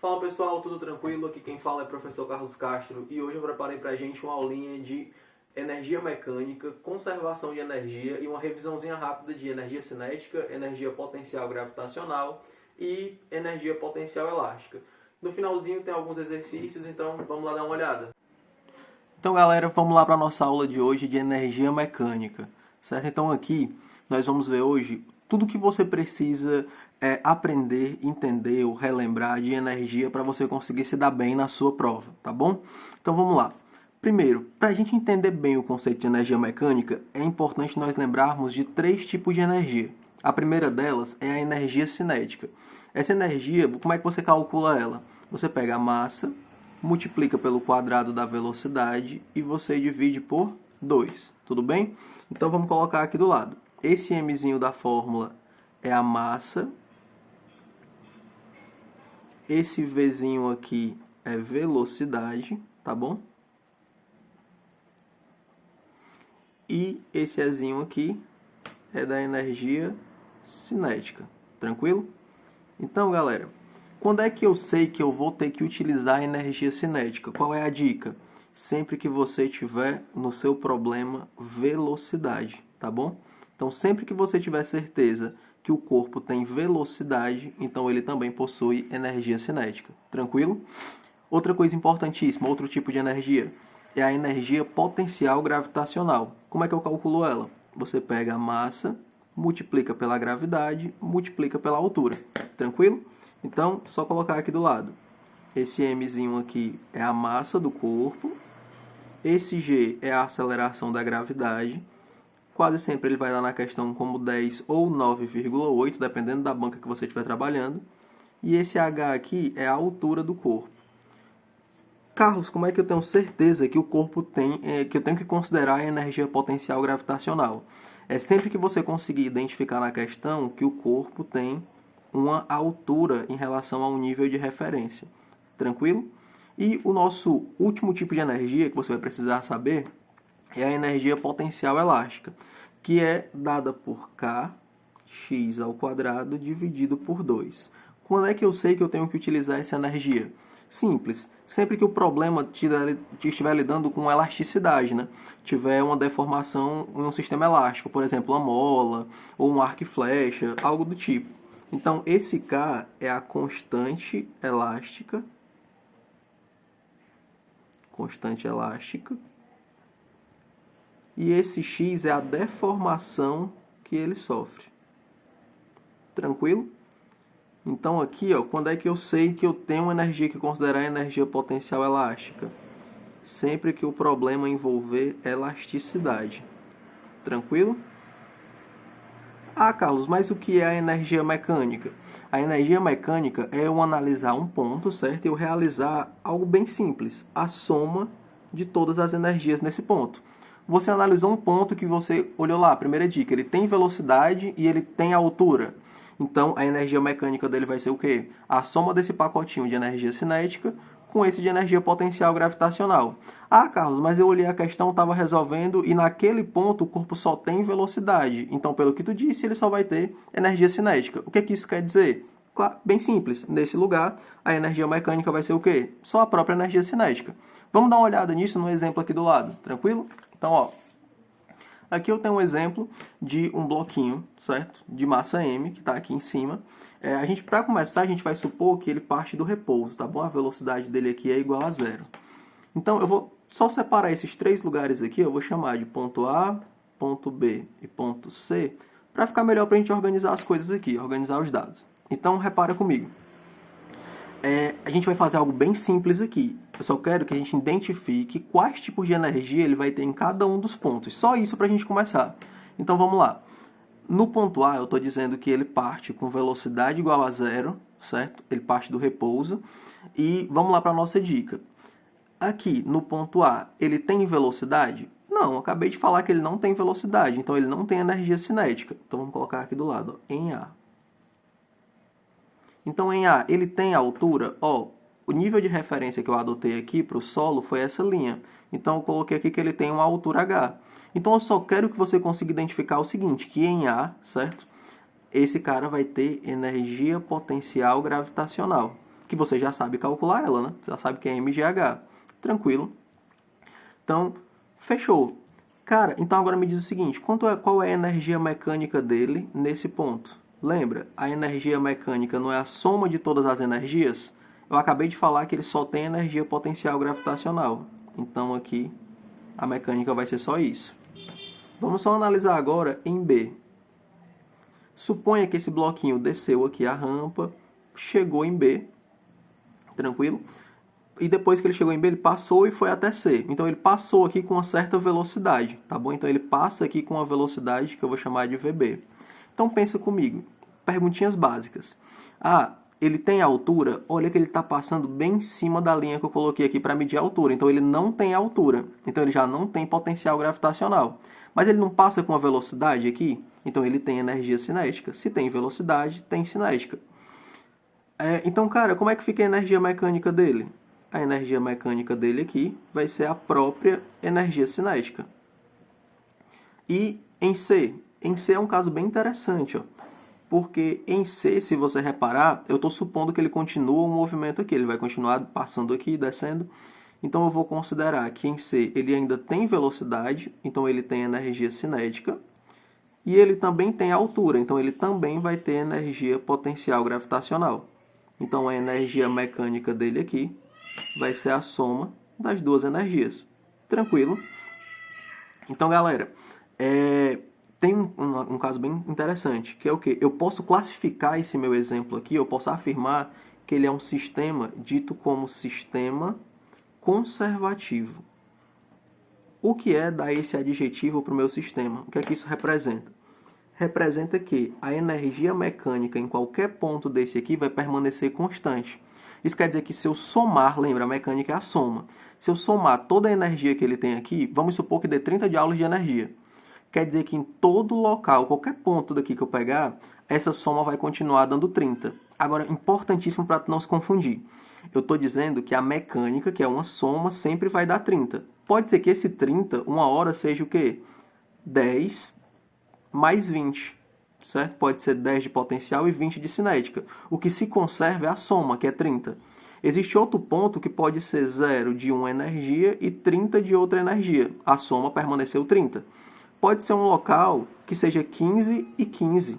Fala pessoal, tudo tranquilo? Aqui quem fala é o professor Carlos Castro e hoje eu preparei pra gente uma aulinha de energia mecânica, conservação de energia e uma revisãozinha rápida de energia cinética, energia potencial gravitacional e energia potencial elástica. No finalzinho tem alguns exercícios, então vamos lá dar uma olhada. Então galera, vamos lá para a nossa aula de hoje de energia mecânica, certo? Então aqui nós vamos ver hoje tudo que você precisa aprender, entender ou relembrar de energia para você conseguir se dar bem na sua prova, tá bom? Então vamos lá. Primeiro, para a gente entender bem o conceito de energia mecânica, é importante nós lembrarmos de 3 tipos de energia. A primeira delas é a energia cinética. Essa energia, como é que você calcula ela? Você pega a massa, multiplica pelo quadrado da velocidade e você divide por 2, tudo bem? Então vamos colocar aqui do lado. Esse mzinho da fórmula é a massa, esse vzinho aqui é velocidade, tá bom? E esse ezinho aqui é da energia cinética, tranquilo? Então, galera, quando é que eu sei que eu vou ter que utilizar a energia cinética? Qual é a dica? Sempre que você tiver no seu problema velocidade, tá bom? Então, sempre que você tiver certeza que o corpo tem velocidade, então ele também possui energia cinética, tranquilo? Outra coisa importantíssima, outro tipo de energia, é a energia potencial gravitacional. Como é que eu calculo ela? Você pega a massa, multiplica pela gravidade, multiplica pela altura. Tranquilo? Então, só colocar aqui do lado. Esse mzinho aqui é a massa do corpo. Esse g é a aceleração da gravidade. Quase sempre ele vai dar na questão como 10 ou 9,8, dependendo da banca que você estiver trabalhando. E esse h aqui é a altura do corpo. Carlos, como é que eu tenho certeza que o corpo tem, que eu tenho que considerar a energia potencial gravitacional? É sempre que você conseguir identificar na questão que o corpo tem uma altura em relação a um nível de referência. Tranquilo? E o nosso último tipo de energia que você vai precisar saber é a energia potencial elástica, que é dada por kx ao quadrado dividido por 2. Quando é que eu sei que eu tenho que utilizar essa energia? Simples. Sempre que o problema estiver lidando com elasticidade, né? Tiver uma deformação em um sistema elástico, por exemplo, uma mola ou um arco e flecha, algo do tipo. Então, esse K é a constante elástica. Constante elástica. E esse X é a deformação que ele sofre. Tranquilo? Então aqui, ó, quando é que eu sei que eu tenho uma energia que considerar energia potencial elástica? Sempre que o problema envolver elasticidade. Tranquilo? Ah, Carlos, mas o que é a energia mecânica? A energia mecânica é eu analisar um ponto, certo? E eu realizar algo bem simples, a soma de todas as energias nesse ponto. Você analisou um ponto que você olhou lá, primeira dica, ele tem velocidade e ele tem altura. Então, a energia mecânica dele vai ser o quê? A soma desse pacotinho de energia cinética com esse de energia potencial gravitacional. Ah, Carlos, mas eu olhei a questão, estava resolvendo e naquele ponto o corpo só tem velocidade. Então, pelo que tu disse, ele só vai ter energia cinética. O que que isso quer dizer? Claro, bem simples. Nesse lugar, a energia mecânica vai ser o quê? Só a própria energia cinética. Vamos dar uma olhada nisso no exemplo aqui do lado, tranquilo? Então, ó, aqui eu tenho um exemplo de um bloquinho, certo? De massa m, que está aqui em cima. Para começar, a gente vai supor que ele parte do repouso, tá bom? A velocidade dele aqui é igual a 0. Então, eu vou só separar esses 3 lugares aqui, eu vou chamar de ponto A, ponto B e ponto C, para ficar melhor para a gente organizar as coisas aqui, organizar os dados. Então, repara comigo. A gente vai fazer algo bem simples aqui. Eu só quero que a gente identifique quais tipos de energia ele vai ter em cada um dos pontos. Só isso para a gente começar. Então vamos lá. No ponto A, eu estou dizendo que ele parte com velocidade igual a 0, certo? Ele parte do repouso. E vamos lá para a nossa dica. Aqui, no ponto A, ele tem velocidade? Não, eu acabei de falar que ele não tem velocidade, então ele não tem energia cinética. Então vamos colocar aqui do lado, ó, em A. Então, em A, ele tem altura? Ó, o nível de referência que eu adotei aqui para o solo foi essa linha. Então, eu coloquei aqui que ele tem uma altura H. Então, eu só quero que você consiga identificar o seguinte, que em A, certo? Esse cara vai ter energia potencial gravitacional. O que você já sabe calcular ela, né? Você já sabe que é mgh. Tranquilo. Então, fechou. Cara, então agora me diz o seguinte, qual é a energia mecânica dele nesse ponto? Lembra, a energia mecânica não é a soma de todas as energias? Eu acabei de falar que ele só tem energia potencial gravitacional. Então aqui a mecânica vai ser só isso. Vamos só analisar agora em B. Suponha que esse bloquinho desceu aqui a rampa, chegou em B, tranquilo? E depois que ele chegou em B, ele passou e foi até C. Então ele passou aqui com uma certa velocidade, tá bom? Então ele passa aqui com uma velocidade que eu vou chamar de VB. Então pensa comigo, perguntinhas básicas. Ah, ele tem altura? Olha que ele está passando bem em cima da linha que eu coloquei aqui para medir a altura. Então ele não tem altura, então ele já não tem potencial gravitacional. Mas ele não passa com a velocidade aqui? Então ele tem energia cinética. Se tem velocidade, tem cinética. Então, cara, como é que fica a energia mecânica dele? A energia mecânica dele aqui vai ser a própria energia cinética. E em C? Em C é um caso bem interessante, ó. Porque em C, se você reparar, eu estou supondo que ele continua o movimento aqui. Ele vai continuar passando aqui, descendo. Então eu vou considerar que em C ele ainda tem velocidade, então ele tem energia cinética. E ele também tem altura, então ele também vai ter energia potencial gravitacional. Então a energia mecânica dele aqui vai ser a soma das duas energias. Tranquilo? Então, galera, tem um caso bem interessante, que é o quê? Eu posso classificar esse meu exemplo aqui, eu posso afirmar que ele é um sistema dito como sistema conservativo. O que é dar esse adjetivo para o meu sistema? O que é que isso representa? Representa que a energia mecânica em qualquer ponto desse aqui vai permanecer constante. Isso quer dizer que se eu somar, lembra, a mecânica é a soma. Se eu somar toda a energia que ele tem aqui, vamos supor que dê 30 joules de energia. Quer dizer que em todo local, qualquer ponto daqui que eu pegar, essa soma vai continuar dando 30. Agora, importantíssimo para não se confundir. Eu estou dizendo que a mecânica, que é uma soma, sempre vai dar 30. Pode ser que esse 30, uma hora, seja o quê? 10 mais 20. Certo? Pode ser 10 de potencial e 20 de cinética. O que se conserva é a soma, que é 30. Existe outro ponto que pode ser 0 de uma energia e 30 de outra energia. A soma permaneceu 30. Pode ser um local que seja 15 e 15.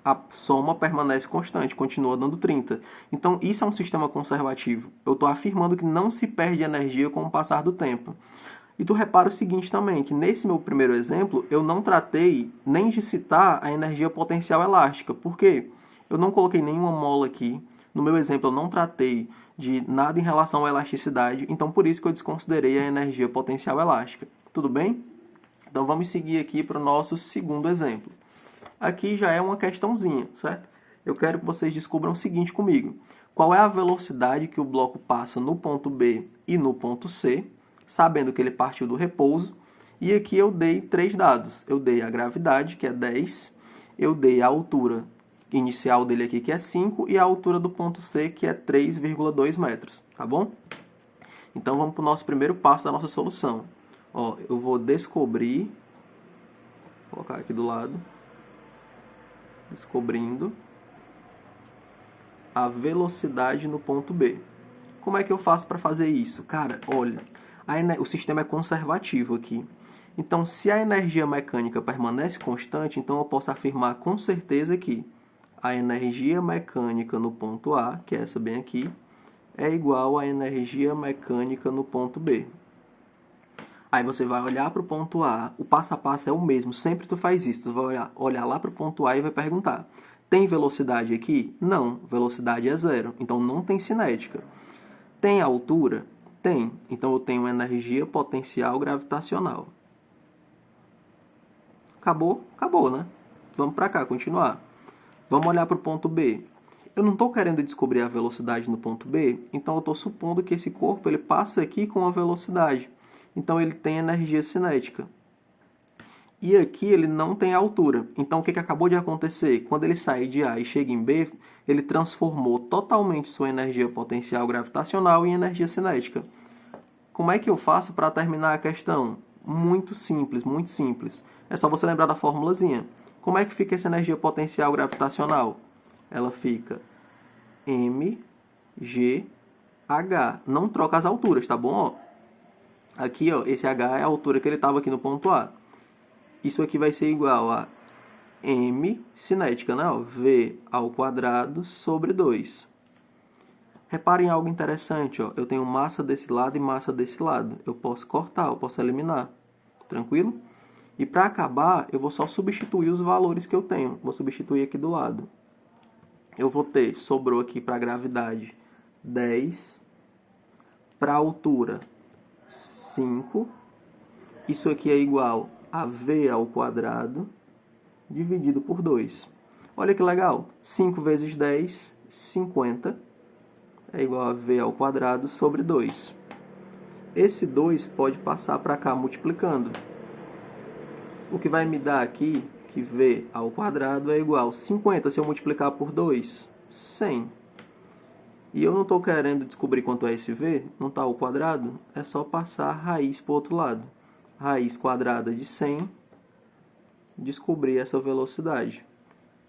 A soma permanece constante, continua dando 30. Então, isso é um sistema conservativo. Eu estou afirmando que não se perde energia com o passar do tempo. E tu repara o seguinte também, que nesse meu primeiro exemplo, eu não tratei nem de citar a energia potencial elástica. Por quê? Eu não coloquei nenhuma mola aqui. No meu exemplo, eu não tratei de nada em relação à elasticidade. Então, por isso que eu desconsiderei a energia potencial elástica. Tudo bem? Então, vamos seguir aqui para o nosso segundo exemplo. Aqui já é uma questãozinha, certo? Eu quero que vocês descubram o seguinte comigo. Qual é a velocidade que o bloco passa no ponto B e no ponto C, sabendo que ele partiu do repouso. E aqui eu dei 3 dados. Eu dei a gravidade, que é 10. Eu dei a altura inicial dele aqui, que é 5. E a altura do ponto C, que é 3,2 metros. Tá bom? Então, vamos para o nosso primeiro passo da nossa solução. Ó, eu vou descobrir. Vou colocar aqui do lado. Descobrindo a velocidade no ponto B. Como é que eu faço para fazer isso? Cara, olha, o sistema é conservativo aqui. Então, se a energia mecânica permanece constante, então eu posso afirmar com certeza que a energia mecânica no ponto A, que é essa bem aqui, é igual à energia mecânica no ponto B. Aí você vai olhar para o ponto A, o passo a passo é o mesmo, sempre tu faz isso, tu vai olhar lá para o ponto A e vai perguntar, tem velocidade aqui? Não, velocidade é 0, então não tem cinética. Tem altura? Tem, então eu tenho energia potencial gravitacional. Acabou? Acabou, né? Vamos para cá, continuar. Vamos olhar para o ponto B. Eu não estou querendo descobrir a velocidade no ponto B, então eu estou supondo que esse corpo ele passa aqui com a velocidade. Então ele tem energia cinética. E aqui ele não tem altura. Então o que acabou de acontecer? Quando ele sai de A e chega em B, ele transformou totalmente sua energia potencial gravitacional em energia cinética. Como é que eu faço para terminar a questão? Muito simples, muito simples. É só você lembrar da formulazinha. Como é que fica essa energia potencial gravitacional? Ela fica m GH. Não troca as alturas, tá bom? Ó, aqui, ó, esse H é a altura que ele estava aqui no ponto A. Isso aqui vai ser igual a M cinética, né? Ó, V ao quadrado sobre 2. Reparem algo interessante, ó. Eu tenho massa desse lado e massa desse lado. Eu posso cortar, eu posso eliminar. Tranquilo? E para acabar, eu vou só substituir os valores que eu tenho. Vou substituir aqui do lado. Eu vou ter, sobrou aqui para a gravidade 10, para a altura 5. Isso aqui é igual a V ao quadrado dividido por 2. Olha que legal. 5 vezes 10, 50. É igual a V ao quadrado sobre 2. Esse 2 pode passar para cá multiplicando. O que vai me dar aqui, que V ao quadrado é igual a 50. Se eu multiplicar por 2, 100. E eu não estou querendo descobrir quanto é esse V, não está ao quadrado, é só passar a raiz para o outro lado. Raiz quadrada de 100, descobrir essa velocidade.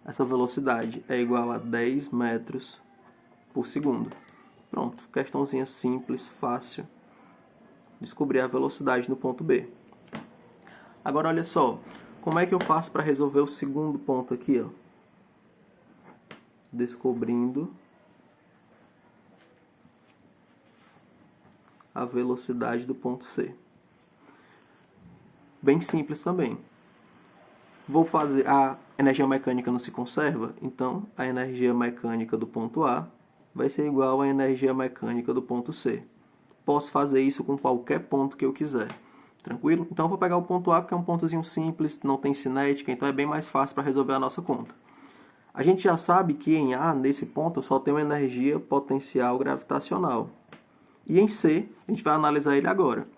Essa velocidade é igual a 10 metros por segundo. Pronto, questãozinha simples, fácil. Descobrir a velocidade no ponto B. Agora, olha só, como é que eu faço para resolver o segundo ponto aqui, ó? Descobrindo a velocidade do ponto C. Bem simples também. Vou fazer, a energia mecânica não se conserva, então a energia mecânica do ponto A vai ser igual à energia mecânica do ponto C. Posso fazer isso com qualquer ponto que eu quiser. Tranquilo? Então eu vou pegar o ponto A porque é um pontozinho simples, não tem cinética, então é bem mais fácil para resolver a nossa conta. A gente já sabe que em A, nesse ponto, eu só tenho energia potencial gravitacional. E em C, a gente vai analisar ele agora.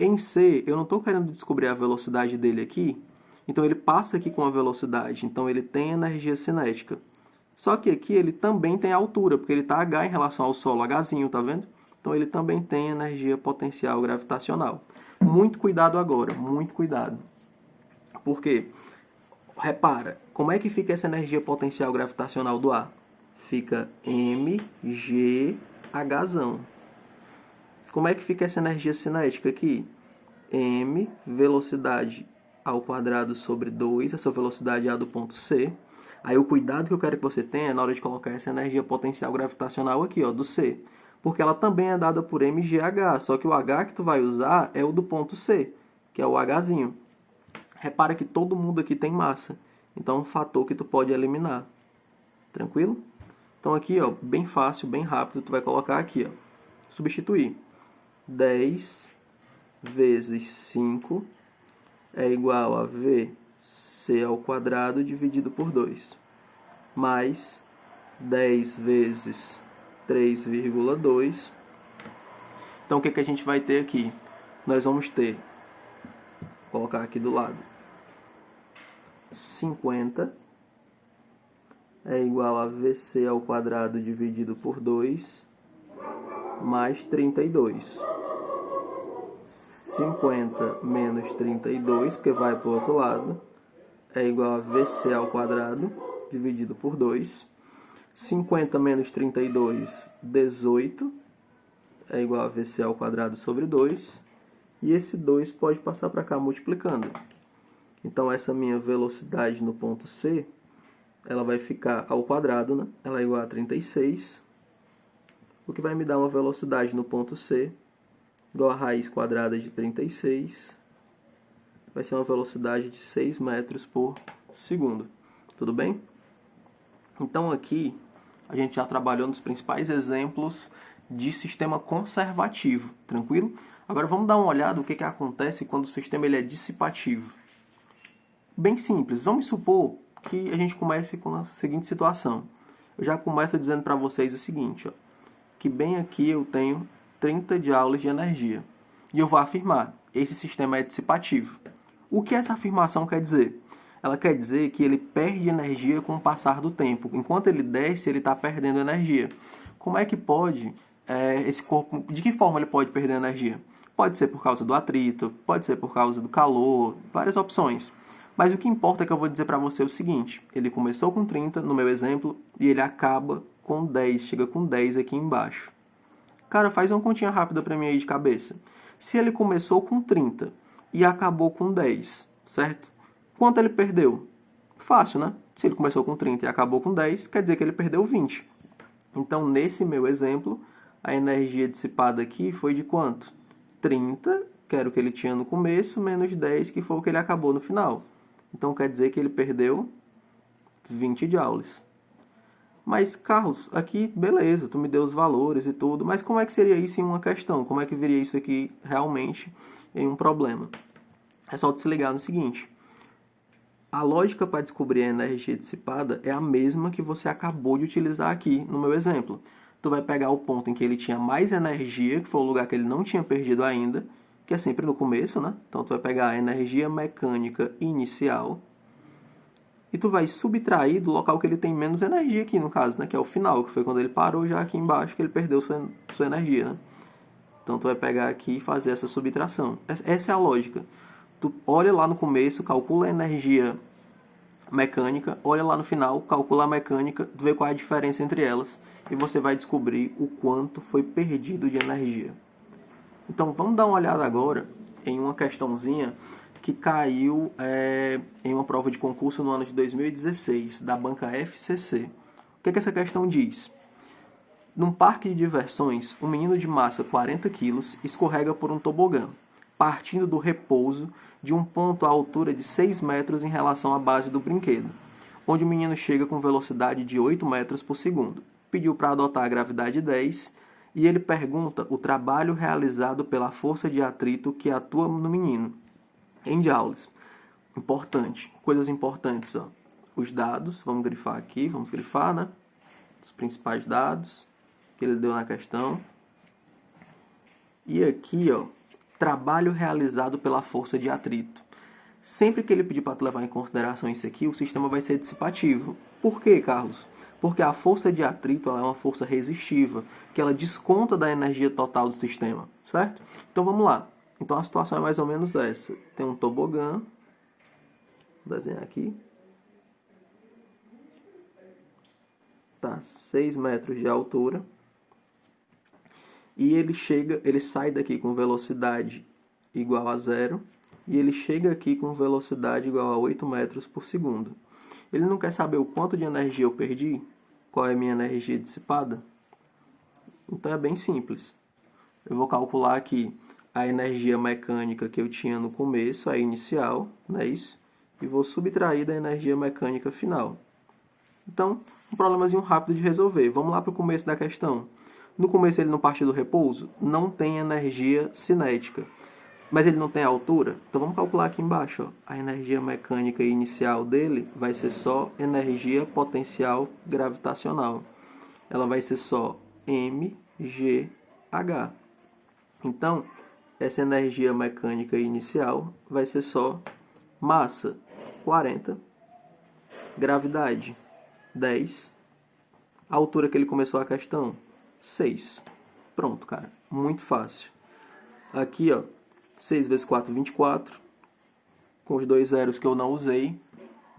Em C, eu não estou querendo descobrir a velocidade dele aqui, então ele passa aqui com a velocidade, então ele tem energia cinética. Só que aqui ele também tem altura, porque ele está H em relação ao solo, Hzinho, tá vendo? Então ele também tem energia potencial gravitacional. Muito cuidado agora, muito cuidado. Por quê? Repara, como é que fica essa energia potencial gravitacional do A? Fica mgh. Como é que fica essa energia cinética aqui? M, velocidade ao quadrado sobre 2, essa velocidade é a do ponto C. Aí o cuidado que eu quero que você tenha é na hora de colocar essa energia potencial gravitacional aqui, ó, do C. Porque ela também é dada por mgh, só que o H que tu vai usar é o do ponto C, que é o Hzinho. Repara que todo mundo aqui tem massa, então é um fator que tu pode eliminar. Tranquilo? Então aqui, ó, bem fácil, bem rápido, tu vai colocar aqui, ó, substituir. 10 vezes 5 é igual a VC ao quadrado dividido por 2. Mais 10 vezes 3,2. Então, o que a gente vai ter aqui? Nós vamos ter, vou colocar aqui do lado, 50 é igual a VC ao quadrado dividido por 2, mais 32. 50 menos 32, porque vai para o outro lado, é igual a VC ao quadrado dividido por 2. 50 menos 32, 18, é igual a VC ao quadrado sobre 2. E esse 2 pode passar para cá multiplicando. Então, essa minha velocidade no ponto C, ela vai ficar ao quadrado, né? Ela é igual a 36, o que vai me dar uma velocidade no ponto C igual a raiz quadrada de 36, vai ser uma velocidade de 6 metros por segundo. Tudo bem? Então aqui a gente já trabalhou nos principais exemplos de sistema conservativo, tranquilo? Agora vamos dar uma olhada no que acontece quando o sistema ele é dissipativo. Bem simples, vamos supor que a gente comece com a seguinte situação. Eu já começo dizendo para vocês o seguinte, ó, que bem aqui eu tenho 30 joules de energia. E eu vou afirmar, esse sistema é dissipativo. O que essa afirmação quer dizer? Ela quer dizer que ele perde energia com o passar do tempo. Enquanto ele desce, ele está perdendo energia. Como é que pode esse corpo... De que forma ele pode perder energia? Pode ser por causa do atrito, pode ser por causa do calor, várias opções. Mas o que importa é que eu vou dizer para você o seguinte, ele começou com 30, no meu exemplo, e ele acaba com 10, chega com 10 aqui embaixo. Cara, faz uma continha rápida para mim aí de cabeça. Se ele começou com 30 e acabou com 10, certo? Quanto ele perdeu? Fácil, né? Se ele começou com 30 e acabou com 10, quer dizer que ele perdeu 20. Então, nesse meu exemplo, a energia dissipada aqui foi de quanto? 30, que era o que ele tinha no começo, menos 10, que foi o que ele acabou no final. Então, quer dizer que ele perdeu 20 joules. Mas, Carlos, aqui, beleza, tu me deu os valores e tudo, mas como é que seria isso em uma questão? Como é que viria isso aqui realmente em um problema? É só tu se ligar no seguinte. A lógica para descobrir a energia dissipada é a mesma que você acabou de utilizar aqui no meu exemplo. Tu vai pegar o ponto em que ele tinha mais energia, que foi o lugar que ele não tinha perdido ainda, que é sempre no começo, né? Então tu vai pegar a energia mecânica inicial e tu vai subtrair do local que ele tem menos energia aqui, no caso, né? Que é o final, que foi quando ele parou já aqui embaixo, que ele perdeu sua energia, né? Então tu vai pegar aqui e fazer essa subtração. Essa é a lógica. Tu olha lá no começo, calcula a energia mecânica, olha lá no final, calcula a mecânica, vê qual é a diferença entre elas e você vai descobrir o quanto foi perdido de energia. Então vamos dar uma olhada agora em uma questãozinha que caiu em uma prova de concurso no ano de 2016, da banca FCC. O que essa questão diz? Num parque de diversões, um menino de massa 40 kg escorrega por um tobogã, partindo do repouso de um ponto à altura de 6 metros em relação à base do brinquedo, onde o menino chega com velocidade de 8 metros por segundo. Pediu para adotar a gravidade 10 e ele pergunta o trabalho realizado pela força de atrito que atua no menino, em joules. Importante, coisas importantes, ó. Os dados, vamos grifar aqui, vamos grifar, né? Os principais dados que ele deu na questão. E aqui, ó, trabalho realizado pela força de atrito. Sempre que ele pedir para tu levar em consideração isso aqui, o sistema vai ser dissipativo. Por quê, Carlos? Porque a força de atrito ela é uma força resistiva, que ela desconta da energia total do sistema, certo? Então vamos lá. Então a situação é mais ou menos essa. Tem um tobogã, vou desenhar aqui. Tá, 6 metros de altura. E ele sai daqui com velocidade igual a 0 e ele chega aqui com velocidade igual a 8 metros por segundo. Ele não quer saber o quanto de energia eu perdi? Qual é a minha energia dissipada? Então é bem simples. Eu vou calcular aqui a energia mecânica que eu tinha no começo, a inicial, não é isso? E vou subtrair da energia mecânica final. Então, um problemazinho rápido de resolver. Vamos lá para o começo da questão. No começo ele não parte do repouso, não tem energia cinética. Mas ele não tem altura? Então vamos calcular aqui embaixo. Ó. A energia mecânica inicial dele vai ser só energia potencial gravitacional. Ela vai ser só mgh. Então, essa energia mecânica inicial vai ser só massa, 40, gravidade, 10, a altura que ele começou a questão, 6. Pronto, cara. Muito fácil. Aqui, ó, 6 vezes 4, 24. Com os dois zeros que eu não usei,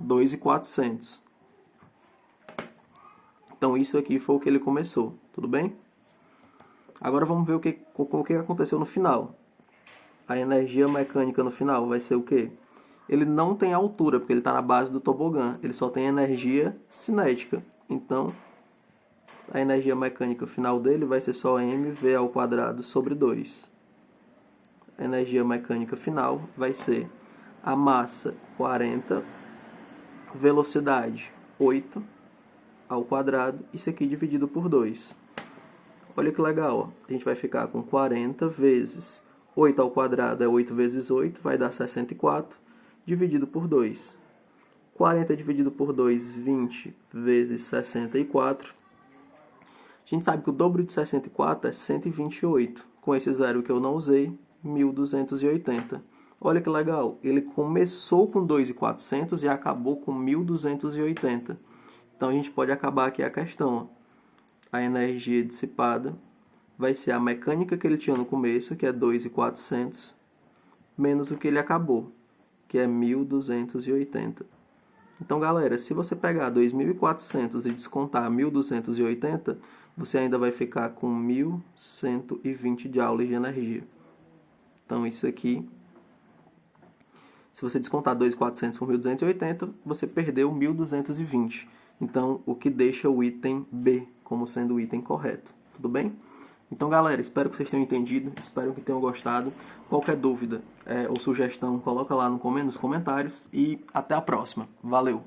2.400. Então, isso aqui foi o que ele começou. Tudo bem? Agora vamos ver o que aconteceu no final. A energia mecânica no final vai ser o quê? Ele não tem altura, porque ele está na base do tobogã. Ele só tem energia cinética. Então, a energia mecânica final dele vai ser só mv ao quadrado sobre 2. A energia mecânica final vai ser a massa 40, velocidade 8 ao quadrado, isso aqui dividido por 2. Olha que legal, ó. A gente vai ficar com 40 vezes 8 ao quadrado é 8 vezes 8, vai dar 64, dividido por 2. 40 dividido por 2, 20 vezes 64. A gente sabe que o dobro de 64 é 128. Com esse zero que eu não usei, 1.280. Olha que legal, ele começou com 2.400 e acabou com 1.280. Então a gente pode acabar aqui a questão. Ó. A energia dissipada vai ser a mecânica que ele tinha no começo, que é 2.400, menos o que ele acabou, que é 1.280. Então, galera, se você pegar 2.400 e descontar 1.280, você ainda vai ficar com 1.120 joules de energia. Então, isso aqui, se você descontar 2.400 por 1.280, você perdeu 1.220. Então, o que deixa o item B como sendo o item correto. Tudo bem? Então, galera, espero que vocês tenham entendido, espero que tenham gostado. Qualquer dúvida ou sugestão, coloca lá nos comentários e até a próxima. Valeu!